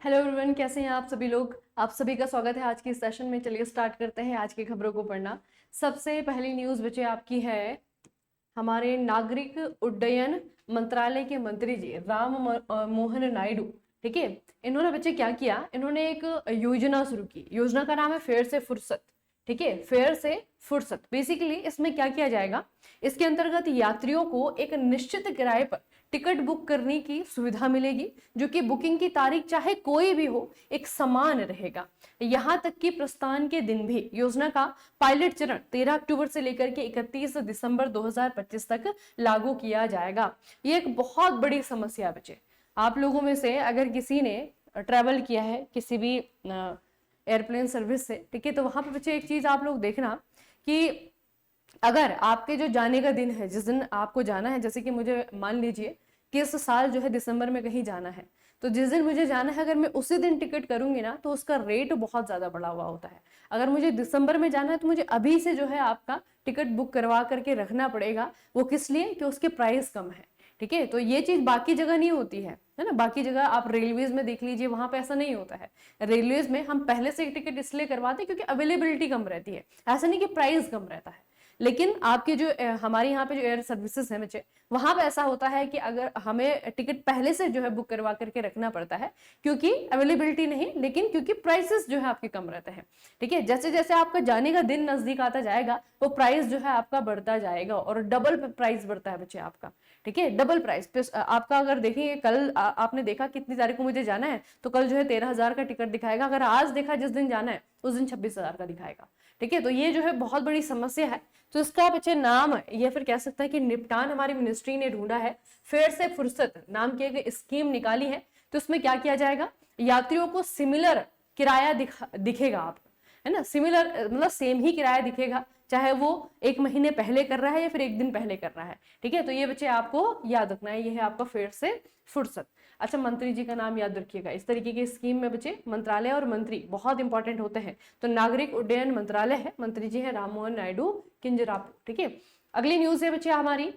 Hello everyone, कैसे हैं आप सभी लोग। आप सभी का स्वागत है आज की सेशन में। चलिए स्टार्ट करते हैं आज की खबरों को पढ़ना। सबसे पहली न्यूज़ बच्चे आपकी है, हमारे नागरिक उड्डयन मंत्रालय के मंत्री जी मोहन नायडू, ठीक है। इन्होंने बच्चे क्या किया, इन्होंने एक योजना शुरू की। योजना का नाम है फेयर से फुर्सत, ठीक है। फेयर से फुर्सत बेसिकली इसमें क्या किया जाएगा, इसके अंतर्गत यात्रियों को एक निश्चित किराए पर टिकट बुक करने की सुविधा मिलेगी, जो कि बुकिंग की तारीख चाहे कोई भी हो एक समान रहेगा। यहां तक कि प्रस्थान के दिन भी। योजना का पायलट चरण 13 अक्टूबर से लेकर के 31 दिसंबर 2025 तक लागू किया जाएगा। ये एक बहुत बड़ी समस्या बचे। आप लोगों में से अगर किसी ने ट्रेवल किया है किसी भी एयरप्लेन सर्विस से, ठीक है, तो वहां पे बच्चे एक चीज आप लोग देखना कि अगर आपके जो जाने का दिन है, जिस दिन आपको जाना है, जैसे कि मुझे मान लीजिए कि इस साल जो है दिसंबर में कहीं जाना है, तो जिस दिन मुझे जाना है अगर मैं उसी दिन टिकट करूंगी ना तो उसका रेट बहुत ज्यादा बढ़ा हुआ होता है। अगर मुझे दिसंबर में जाना है तो मुझे अभी से जो है आपका टिकट बुक करवा करके रखना पड़ेगा। वो किस लिए, कि उसके प्राइस कम है, ठीक है। तो ये चीज बाकी जगह नहीं होती है ना। बाकी जगह आप रेलवेज में देख लीजिए, वहां पे ऐसा नहीं होता है। रेलवेज में हम पहले से टिकट इसलिए करवाते हैं क्योंकि अवेलेबिलिटी कम रहती है, ऐसा नहीं कि प्राइस कम रहता है। लेकिन आपके जो हमारे यहाँ पे जो एयर सर्विसेज है बच्चे, वहां पे ऐसा होता है कि अगर हमें टिकट पहले से जो है बुक करवा करके रखना पड़ता है, क्योंकि अवेलेबिलिटी नहीं, लेकिन क्योंकि प्राइसेस जो है आपके कम रहते हैं, ठीक है। जैसे जैसे आपका जाने का दिन नजदीक आता जाएगा वो प्राइस जो है आपका बढ़ता जाएगा, और डबल प्राइस बढ़ता है बच्चे आपका, ठीक है। डबल प्राइस आपका अगर देखेंगे, कल आपने देखा कितनी तारीख को मुझे जाना है, तो कल जो है 13,000 का टिकट दिखाएगा। अगर आज देखा जिस दिन जाना है उस दिन 26,000 का दिखाएगा, ठीक है। तो ये जो है बहुत बड़ी समस्या है। तो इसका बच्चे नाम या फिर कह सकता है कि निपटान हमारी मिनिस्ट्री ने ढूंढा है। फेयर से फुर्सत नाम की एक स्कीम निकाली है। तो उसमें क्या किया जाएगा, यात्रियों को सिमिलर किराया दिखेगा आप, है ना। सिमिलर मतलब सेम ही किराया दिखेगा, चाहे वो एक महीने पहले कर रहा है या फिर एक दिन पहले कर रहा है, ठीक है। तो ये बच्चे आपको याद रखना है, ये है आपका फेयर से फुर्सत। अच्छा, मंत्री जी का नाम याद रखिएगा। इस तरीके की स्कीम में बच्चे मंत्रालय और मंत्री बहुत इंपॉर्टेंट होते हैं। तो नागरिक उड्डयन मंत्रालय है, मंत्री जी है राम मोहन नायडू किंजरापू, ठीक है। अगली न्यूज है बच्चे हमारी,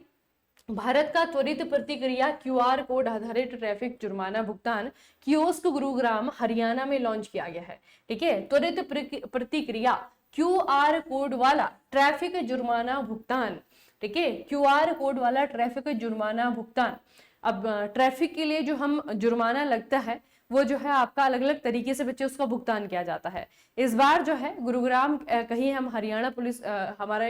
भारत का त्वरित प्रतिक्रिया क्यूआर कोड आधारित ट्रैफिक जुर्माना भुगतान कियोस्क गुरुग्राम हरियाणा में लॉन्च किया गया है, ठीक है। त्वरित प्रतिक्रिया क्यूआर कोड वाला ट्रैफिक जुर्माना भुगतान, ठीक है। क्यूआर कोड वाला ट्रैफिक जुर्माना भुगतान। अब ट्रैफिक के लिए जो हम जुर्माना लगता है वो जो है आपका अलग अलग तरीके से बच्चे उसका भुगतान किया जाता है। इस बार जो है गुरुग्राम कहीं हम हरियाणा पुलिस हमारे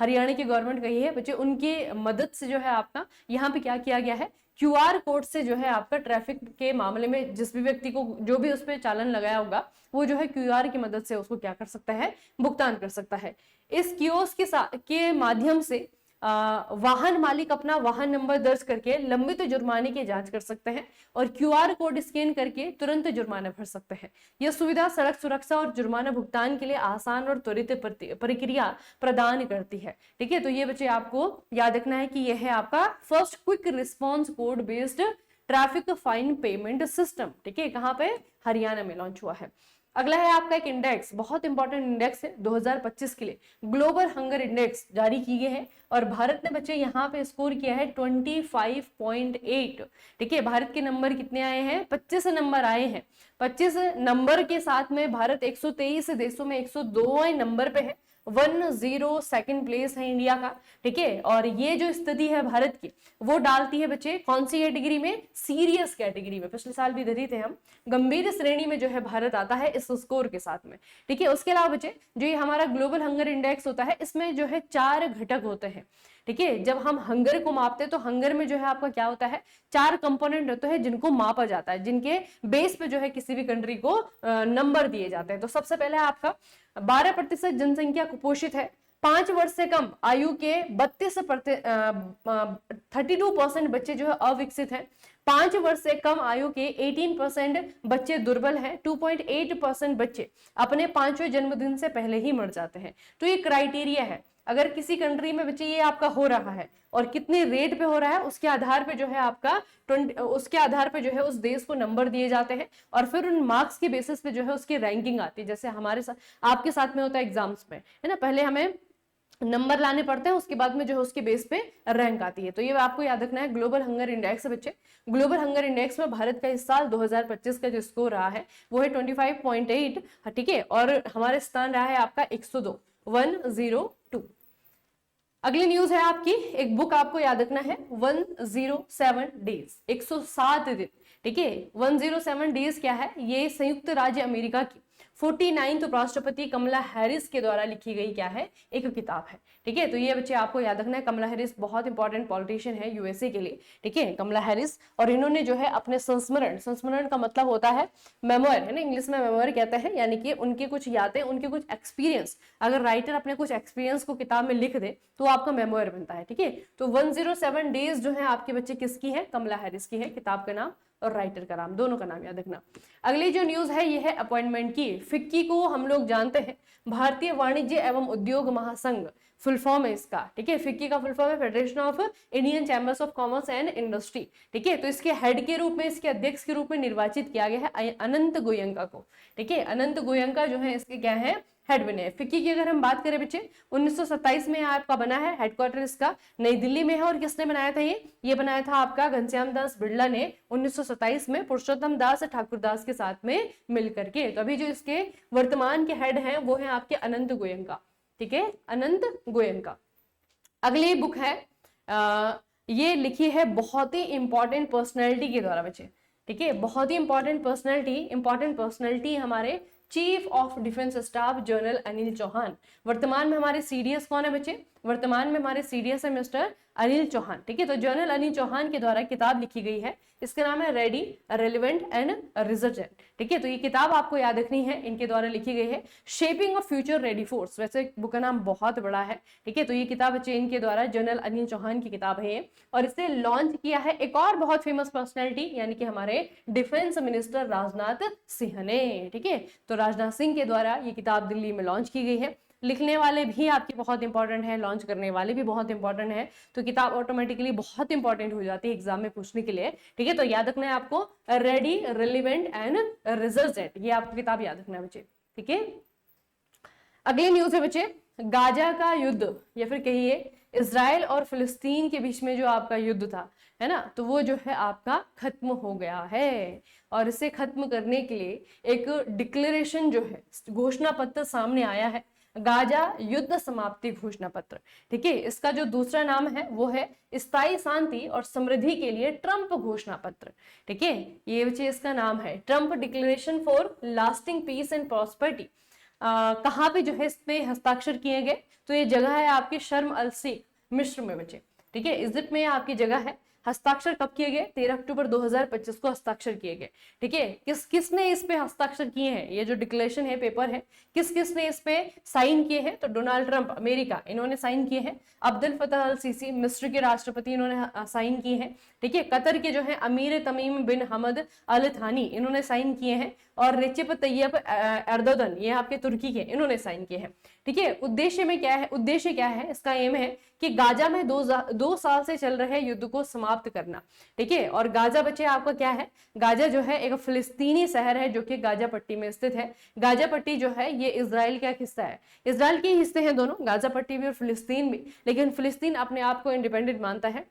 हरियाणा की गवर्नमेंट कही है बच्चे, उनकी मदद से जो है आपका यहाँ पे क्या किया गया है, क्यूआर कोड से जो है आपका ट्रैफिक के मामले में जिस भी व्यक्ति को जो भी उस पर चालन लगाया होगा वो जो है क्यूआर की मदद से उसको क्या कर सकता है, भुगतान कर सकता है। इस कियोस्क के माध्यम से वाहन मालिक अपना वाहन नंबर दर्ज करके लंबित जुर्माने की जांच कर सकते हैं और क्यूआर कोड स्कैन करके तुरंत जुर्माना भर सकते हैं। यह सुविधा सड़क सुरक्षा और जुर्माना भुगतान के लिए आसान और त्वरित प्रक्रिया प्रदान करती है, ठीक है। तो ये बच्चे आपको याद रखना है कि यह है आपका first quick response code based traffic fine payment system, ठीक है। कहाँ पे, हरियाणा में लॉन्च हुआ है। अगला है आपका एक इंडेक्स, बहुत इंपॉर्टेंट इंडेक्स है 2025 के लिए, ग्लोबल हंगर इंडेक्स जारी की गई है और भारत ने बच्चे यहाँ पे स्कोर किया है 25.8, ठीक है। भारत के नंबर कितने आए हैं, 25 नंबर आए हैं। 25 नंबर के साथ में भारत 123 देशों में 102वें नंबर पे है। 102nd प्लेस है इंडिया का, ठीक है। और ये जो स्थिति है भारत की वो डालती है बच्चे कौन सी कैटेगरी में, सीरियस कैटेगरी में। पिछले साल भी धरी थे हम, गंभीर श्रेणी में जो है भारत आता है इस स्कोर के साथ में, ठीक है। उसके अलावा बच्चे जो ये हमारा ग्लोबल हंगर इंडेक्स होता है इसमें जो है 4 घटक होते हैं, ठीक है। जब हम हंगर को मापते हैं तो हंगर में जो है आपका क्या होता है, 4 कंपोनेंट होते हैं जिनको मापा जाता है, जिनके बेस पे जो है किसी भी कंट्री को नंबर दिए जाते हैं। तो सबसे पहले आपका 12% जनसंख्या कुपोषित है। 5 वर्ष से कम आयु के 32% बच्चे जो है अविकसित हैं। 5 वर्ष से कम आयु के 18% बच्चे दुर्बल हैं। 2.8% बच्चे अपने 5वें जन्मदिन से पहले ही मर जाते हैं। तो ये क्राइटेरिया है, अगर किसी कंट्री में बच्चे ये आपका हो रहा है और कितने रेट पे हो रहा है उसके आधार पे जो है आपका उसके आधार पे जो है उस देश को नंबर दिए जाते हैं और फिर उन मार्क्स के बेसिस पे जो है उसकी रैंकिंग आती है। जैसे हमारे साथ आपके साथ में होता है एग्जाम्स में, है ना। पहले हमें नंबर लाने पड़ते हैं, उसके बाद में जो है उसके बेस पे रैंक आती है। तो ये आपको याद रखना है। ग्लोबल हंगर इंडेक्स है बच्चे, ग्लोबल हंगर इंडेक्स में भारत का इस साल 2025 का जो स्कोर रहा है वो है 25.8, ठीक है, और हमारे स्थान रहा है आपका 102, 102। अगली न्यूज है आपकी, एक बुक आपको याद रखना है, 107 डेज, 107 दिन, ठीक है। 107 डेज क्या है, ये संयुक्त राज्य अमेरिका की 49th उपराष्ट्रपति कमला हैरिस के द्वारा लिखी गई क्या है, एक किताब है, ठीक है। तो ये बच्चे आपको याद रखना है, कमला हैरिस बहुत इंपॉर्टेंट पॉलिटिशियन है यूएसए के लिए, ठीक है, कमला हैरिस। और इन्होंने जो है अपने संस्मरण, संस्मरण का मतलब होता है मेमोयर, है ना, इंग्लिश में मेमोयर कहते हैं, यानी कि उनकी कुछ यादें, उनके कुछ एक्सपीरियंस, अगर राइटर अपने कुछ एक्सपीरियंस को किताब में लिख दे तो आपका मेमोयर बनता है, ठीक है। तो 107 डेज जो है आपके बच्चे किसकी है, कमला हैरिस की है, किताब का नाम और राइटर का नाम, दोनों का नाम याद रखना। अगली जो न्यूज है ये है अपॉइंटमेंट की। फिक्की को हम लोग जानते हैं भारतीय वाणिज्य एवं उद्योग महासंघ, फुल फॉर्म है इसका, ठीक है। फिक्की का फुल फॉर्म है federation of Indian chambers of commerce and industry, ठीक है। तो इसके हेड के रूप में, इसके अध्यक्ष के रूप में निर्वाचित किया गया है अनंत गोयंका को, ठीक है। अनंत गोयंका जो है इसके क्या है, हेड बने हैं। फिक्की की अगर हम बात करें बच्चे, 1927 में आपका बना है, हेडक्वार्टर इसका नई दिल्ली में है। और किसने बनाया था ये बनाया था आपका घनश्याम दास बिड़ला ने 1927 में पुरुषोत्तम दास ठाकुर दास के साथ में मिलकर के। तो अभी जो इसके वर्तमान के हेड हैं वो है आपके अनंत गोयंका, ठीक है, अनंत गोयंका। अगली बुक है ये लिखी है बहुत ही इंपॉर्टेंट पर्सनैलिटी के द्वारा बच्चे, ठीक है, बहुत ही इंपॉर्टेंट पर्सनैलिटी हमारे chief of defence staff general Anil Chauhan. वर्तमान में हमारे सीडीएस कौन है बच्चे, वर्तमान में हमारे सीडीएस है मिस्टर अनिल चौहान, ठीक है। तो जनरल अनिल चौहान के द्वारा किताब लिखी गई है, इसका नाम है रेडी, रेलिवेंट एंड रिजर्जेंट, ठीक है। तो ये किताब आपको याद रखनी है, इनके द्वारा लिखी गई है, shaping of future ready force. वैसे बुक का नाम बहुत बड़ा है, ठीक है। तो ये किताब बच्चे इनके द्वारा जनरल अनिल चौहान की किताब है ये, और इसे लॉन्च किया है एक और बहुत फेमस पर्सनैलिटी, यानी कि हमारे डिफेंस मिनिस्टर राजनाथ सिंह ने, ठीक है। तो राजनाथ सिंह के द्वारा ये किताब दिल्ली में लॉन्च की गई है। लिखने वाले भी आपके बहुत इंपॉर्टेंट है, लॉन्च करने वाले भी बहुत इंपॉर्टेंट है, तो किताब ऑटोमेटिकली बहुत इंपॉर्टेंट हो जाती है एग्जाम में पूछने के लिए, ठीक है। तो याद रखना है आपको रेडी, रिलेवेंट एंड रिजल्ट, ये आपको किताब याद रखना है बच्चे, ठीक है। अगली न्यूज है बच्चे, गाजा का युद्ध, या फिर कहिए इजराइल और फिलिस्तीन के बीच में जो आपका युद्ध था, है ना, तो वो जो है आपका खत्म हो गया है। और इसे खत्म करने के लिए एक डिक्लेरेशन जो है, घोषणा पत्र सामने आया है, गाजा युद्ध समाप्ति घोषणा पत्र, ठीक है। इसका जो दूसरा नाम है वो है स्थायी शांति और समृद्धि के लिए ट्रंप घोषणा पत्र, ठीक है। ये बच्चे इसका नाम है Trump declaration for lasting peace and prosperity. कहाँ पे जो है इस पे हस्ताक्षर किए गए, तो ये जगह है आपकी शर्म अल शेख मिस्र में बच्चे, ठीक है, इजिप्ट में आपकी जगह है। हस्ताक्षर कब किए गए, 13 अक्टूबर 2025 को हस्ताक्षर किए गए, ठीक है। किसने इस पे हस्ताक्षर किए हैं, ये जो डिक्लेरेशन है, पेपर है, किसने इस पे साइन किए हैं, तो डोनाल्ड ट्रंप अमेरिका, इन्होंने साइन किए हैं। अब्दुल फतह अल सीसी मिस्र के राष्ट्रपति, इन्होंने साइन किए हैं, ठीक है। कतर के जो है अमीर तमीम बिन हमद अल थानी, इन्होंने साइन किए हैं। और रेसिप तैयब एर्दोगन, ये आपके तुर्की के, इन्होंने साइन किए हैं, ठीक है। उद्देश्य क्या है, इसका एम है कि गाजा में 2 साल से चल रहे युद्ध को समाप्त करना, ठीक है। और गाजा बच्चे आपका क्या है, गाजा जो है एक फिलिस्तीनी शहर है जो कि गाजा पट्टी में स्थित है। गाजा पट्टी जो है ये इजराइल का हिस्सा है, इजराइल के हिस्से हैं दोनों, गाजा पट्टी भी और फिलिस्तीन भी, लेकिन फिलिस्तीन अपने आप को इंडिपेंडेंट मानता है,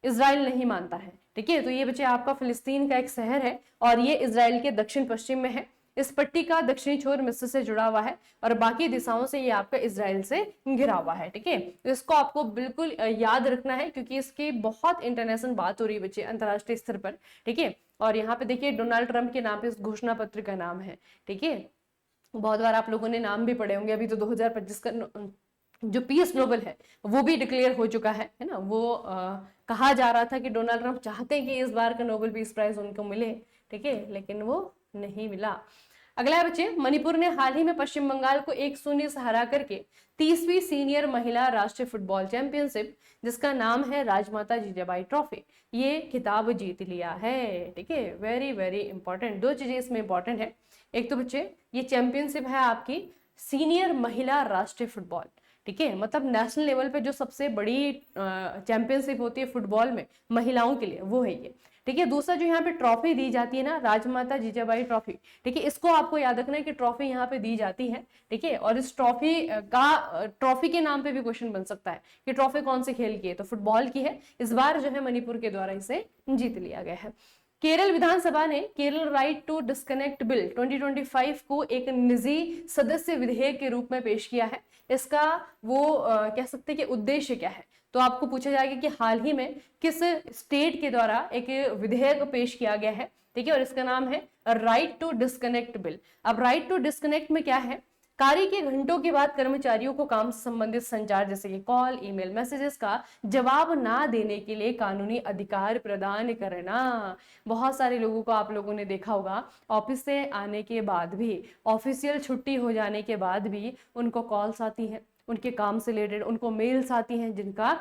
इजराइल नहीं मानता है, ठीक है। तो ये बच्चे आपका फिलिस्तीन का एक शहर है और ये इजराइल के दक्षिण पश्चिम में है। इस पट्टी का दक्षिणी छोर मिस्र से जुड़ा हुआ है और बाकी दिशाओं से ये आपका इजराइल से घिरा हुआ है, ठीक है। तो इसको आपको बिल्कुल याद रखना है क्योंकि इसकी बहुत इंटरनेशनल बात हो रही है बच्चे, अंतर्राष्ट्रीय स्तर पर, ठीक है। और यहाँ पे देखिए डोनाल्ड ट्रंप के नाम पे इस घोषणा पत्र का नाम है, ठीक है। बहुत बार आप लोगों ने नाम भी पढ़े होंगे। अभी तो 2025 का जो पीस नोबेल है वो भी डिक्लेयर हो चुका है ना। वो कहा जा रहा था कि डोनाल्ड ट्रंप चाहते हैं कि इस बार का नोबेल पीस प्राइज उनको मिले, ठीक है, लेकिन वो नहीं मिला। अगला बच्चे, मणिपुर ने हाल ही में पश्चिम बंगाल को 1-0 से हरा करके 30वीं सीनियर महिला राष्ट्रीय फुटबॉल चैंपियनशिप, जिसका नाम है राजमाता जिजाबाई ट्रॉफी, ये खिताब जीत लिया है, ठीक है। वेरी वेरी इंपॉर्टेंट, 2 चीजें इसमें इंपॉर्टेंट है। एक तो बच्चे ये चैंपियनशिप है आपकी सीनियर महिला राष्ट्रीय फुटबॉल, ठीक है, मतलब नेशनल लेवल पे जो सबसे बड़ी चैंपियनशिप होती है फुटबॉल में महिलाओं के लिए वो है ये, ठीक है। दूसरा जो यहाँ पे ट्रॉफी दी जाती है ना, राजमाता जीजाबाई ट्रॉफी, ठीक है, इसको आपको याद रखना है कि ट्रॉफी यहाँ पे दी जाती है, ठीक है। और इस ट्रॉफी के नाम पे भी क्वेश्चन बन सकता है कि ट्रॉफी कौन से खेल की है, तो फुटबॉल की है। इस बार जो है मणिपुर के द्वारा इसे जीत लिया गया है। केरल विधानसभा ने Kerala right to disconnect bill 2025 को एक निजी सदस्य विधेयक के रूप में पेश किया है। इसका वो कह सकते हैं कि उद्देश्य क्या है, तो आपको पूछा जाएगा कि हाल ही में किस स्टेट के द्वारा एक विधेयक पेश किया गया है, ठीक है, और इसका नाम है राइट टू डिस्कनेक्ट बिल। अब राइट टू डिस्कनेक्ट में क्या है, कार्य के घंटों के बाद कर्मचारियों को काम से संबंधित संचार जैसे कि कॉल, ईमेल, मैसेजेस का जवाब ना देने के लिए कानूनी अधिकार प्रदान करना। बहुत सारे लोगों को आप लोगों ने देखा होगा, ऑफिस से आने के बाद भी, ऑफिशियल छुट्टी हो जाने के बाद भी उनको कॉल्स आती हैं, उनके काम से रिलेटेड उनको मेल्स आती हैं, जिनका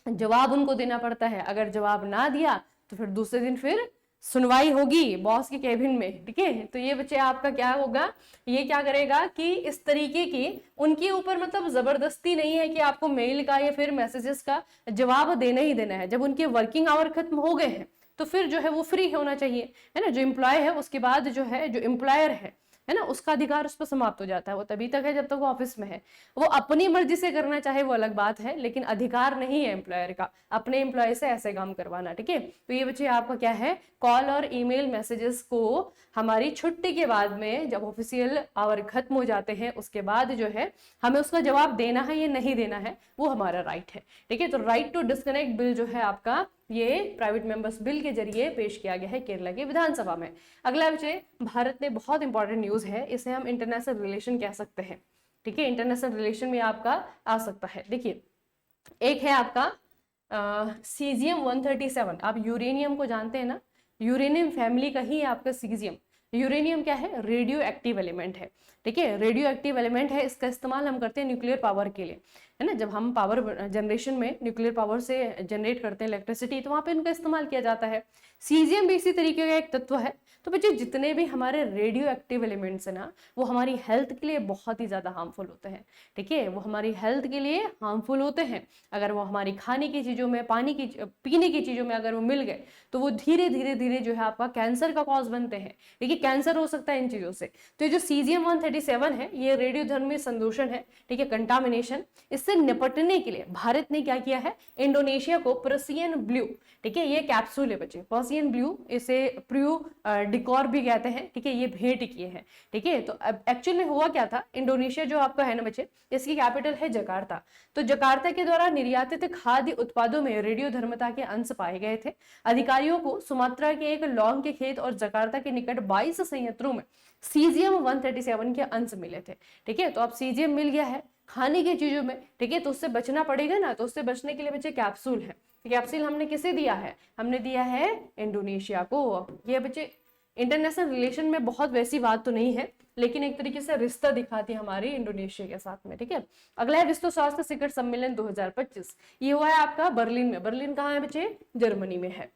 जवाब उनको देना पड़ता है। अगर जवाब ना दिया तो फिर दूसरे दिन फिर सुनवाई होगी बॉस के केबिन में, ठीक है। तो ये बच्चे आपका क्या होगा, ये क्या करेगा कि इस तरीके की उनके ऊपर मतलब जबरदस्ती नहीं है कि आपको मेल का या फिर मैसेजेस का जवाब देना ही देना है। जब उनके वर्किंग आवर खत्म हो गए हैं तो फिर जो है वो फ्री होना चाहिए, है ना। जो एम्प्लॉय है उसके बाद जो है जो एम्प्लॉयर है ना, उसका अधिकार उस पर समाप्त हो जाता है। वो तभी तक है जब तक वो ऑफिस में है। वो अपनी मर्जी से करना चाहे वो अलग बात है, लेकिन अधिकार नहीं है एम्प्लॉयर का अपने एम्प्लॉय से ऐसे काम करवाना, ठीक है। तो ये बच्चे आपका क्या है, कॉल और ईमेल मैसेजेस को हमारी छुट्टी के बाद में जब ऑफिशियल आवर खत्म हो जाते हैं उसके बाद जो है हमें उसका जवाब देना है या नहीं देना है, वो हमारा राइट है, ठीक है। तो राइट टू डिस्कनेक्ट बिल जो है आपका ये प्राइवेट मेंबर्स बिल के जरिए पेश किया गया है केरला की विधानसभा में। अगला विषय भारत में बहुत इंपॉर्टेंट न्यूज है, इसे हम इंटरनेशनल रिलेशन कह सकते हैं, ठीक है। इंटरनेशनल रिलेशन में आपका आ सकता है। देखिए, एक है आपका सीजियम 137। आप यूरेनियम को जानते हैं ना, यूरेनियम फैमिली का ही आपका सीजियम। यूरेनियम क्या है, रेडियो एक्टिव एलिमेंट है, ठीक है, रेडियो एक्टिव एलिमेंट है। इसका इस्तेमाल हम करते हैं न्यूक्लियर पावर के लिए, है ना। जब हम पावर जनरेशन में न्यूक्लियर पावर से जनरेट करते हैं इलेक्ट्रिसिटी, तो वहां पे इनका इस्तेमाल किया जाता है। सीजियम भी इसी तरीके का एक तत्व है। तो बच्चे जितने भी हमारे रेडियो एक्टिव एलिमेंट्स है ना, वो हमारी हेल्थ के लिए बहुत ही ज्यादा हार्मफुल होते हैं, ठीक है। वो हमारी हेल्थ के लिए हार्मफुल होते हैं। अगर वो हमारी खाने की चीजों में, पानी की, पीने की चीजों में अगर वो मिल गए तो वो धीरे धीरे धीरे जो है आपका कैंसर का कॉज बनते हैं, ठीक है। कैंसर हो सकता है इन चीजों से। तो ये जो सीजियम 137 है ये रेडियोधर्मी संदूषण है, ठीक है, कंटामिनेशन। इससे निपटने के लिए भारत ने क्या किया है, इंडोनेशिया को पर्सियन ब्लू, ठीक है, ये कैप्सूल है बच्चे, पर्सियन ब्लू, इसे प्रू डिकॉर भी कहते हैं, ठीक है, ये भेंट किए हैं, ठीक है। तो अब एक्चुअल में हुआ क्या था, इंडोनेशिया जो आपका है ना बच्चे, इसकी कैपिटल है जकार्ता। तो जकार्ता के द्वारा निर्यातित खाद्य उत्पादों में रेडियोधर्मिता के अंश पाए गए थे। अधिकारियों को सुमात्रा के एक लौंग के खेत और जकार्ता के निकट 22 संयंत्रों में सीजियम 137 के अंश मिले थे, ठीक है। तो अब सीजियम मिल गया है खाने की चीजों में, ठीक है, तो उससे बचना पड़ेगा ना। तो उससे बचने के लिए बच्चे कैप्सूल है। कैप्सूल हमने किसे दिया है, हमने दिया है इंडोनेशिया को। ये बच्चे इंटरनेशनल रिलेशन में बहुत वैसी बात तो नहीं है, लेकिन एक तरीके से रिश्ता दिखाती है हमारी इंडोनेशिया के साथ में, ठीक है। अगला है विश्व स्वास्थ्य शिखर सम्मेलन 2025। ये हुआ है आपका बर्लिन में। बर्लिन कहाँ है बच्चे, जर्मनी में है।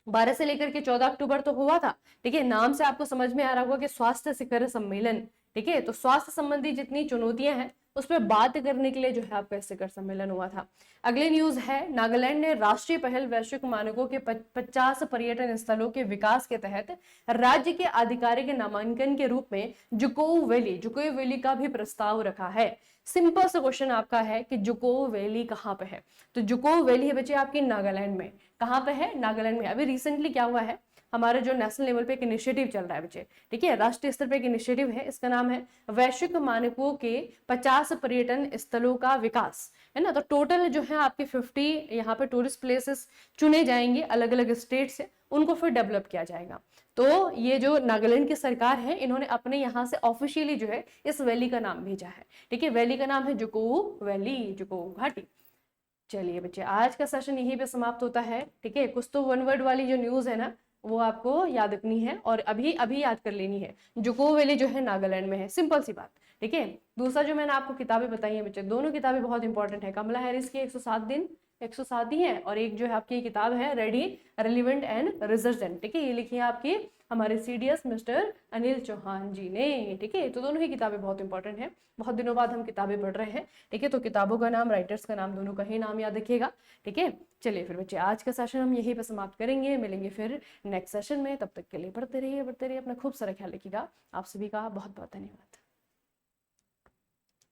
12 से लेकर के 14 अक्टूबर तो हुआ था, ठीक है। नाम से आपको समझ में आ रहा होगा कि स्वास्थ्य शिखर सम्मेलन, ठीक है। तो स्वास्थ्य संबंधी जितनी चुनौतियां हैं उस पर बात करने के लिए जो है आपका शिखर सम्मेलन हुआ था। अगले न्यूज है, नागालैंड ने राष्ट्रीय पहल वैश्विक मानकों के 50 पर्यटन स्थलों के विकास के तहत राज्य के आधिकारिक नामांकन के रूप में जुकोव वैली का भी प्रस्ताव रखा है। सिंपल सा क्वेश्चन आपका है कि जुकोव वैली कहाँ पे है, तो जुकोव वैली है बच्चे आपकी नागालैंड में। कहाँ पे है, नागालैंड में। अभी रिसेंटली क्या हुआ है, हमारे जो नेशनल लेवल पे एक इनिशिएटिव चल रहा है बच्चे, ठीक है, राष्ट्रीय स्तर पे एक इनिशिएटिव है, इसका नाम है वैश्विक मानकों के 50 पर्यटन स्थलों का विकास, है ना। तो टोटल जो है आपके 50 यहाँ पे टूरिस्ट प्लेसेस चुने जाएंगे अलग अलग स्टेट से, उनको फिर डेवलप किया जाएगा। तो ये जो नागालैंड की सरकार है, इन्होंने अपने यहाँ से ऑफिशियली जो है इस वैली का नाम भेजा है, ठीक है। वैली का नाम है जुकोव वैली, जुकोव घाटी। चलिए बच्चे, आज का सेशन यहीं पे समाप्त होता है, ठीक है। कुछ तो वन वर्ड वाली जो न्यूज है ना वो आपको याद रखनी है और अभी अभी याद कर लेनी है। जुकोव वैली जो है नागालैंड में है, सिंपल सी बात, ठीक है। दूसरा जो मैंने आपको किताबें बताई हैं बच्चे, दोनों किताबें बहुत इंपॉर्टेंट है। कमला हैरिस की 107 दिन 107 ही है, और एक जो है आपकी किताब है रेडी, रेलिवेंट एंड रिजर्जेंट, ठीक है, ये लिखी है आपकी हमारे CDS मिस्टर अनिल चौहान जी ने। ठीक है, तो दोनों ही किताबें बहुत इंपॉर्टेंट हैं, बहुत दिनों बाद हम किताबें पढ़ रहे हैं। ठीक है, तो किताबों का नाम, राइटर्स का नाम, दोनों का ही नाम याद रखिएगा। ठीक है, चलिए फिर बच्चे आज का सेशन हम यहीं पर समाप्त करेंगे, मिलेंगे फिर नेक्स्ट सेशन में। तब तक के लिए पढ़ते रहिए, अपना खूब सारा ख्याल रखिएगा। आप सभी का बहुत बहुत धन्यवाद।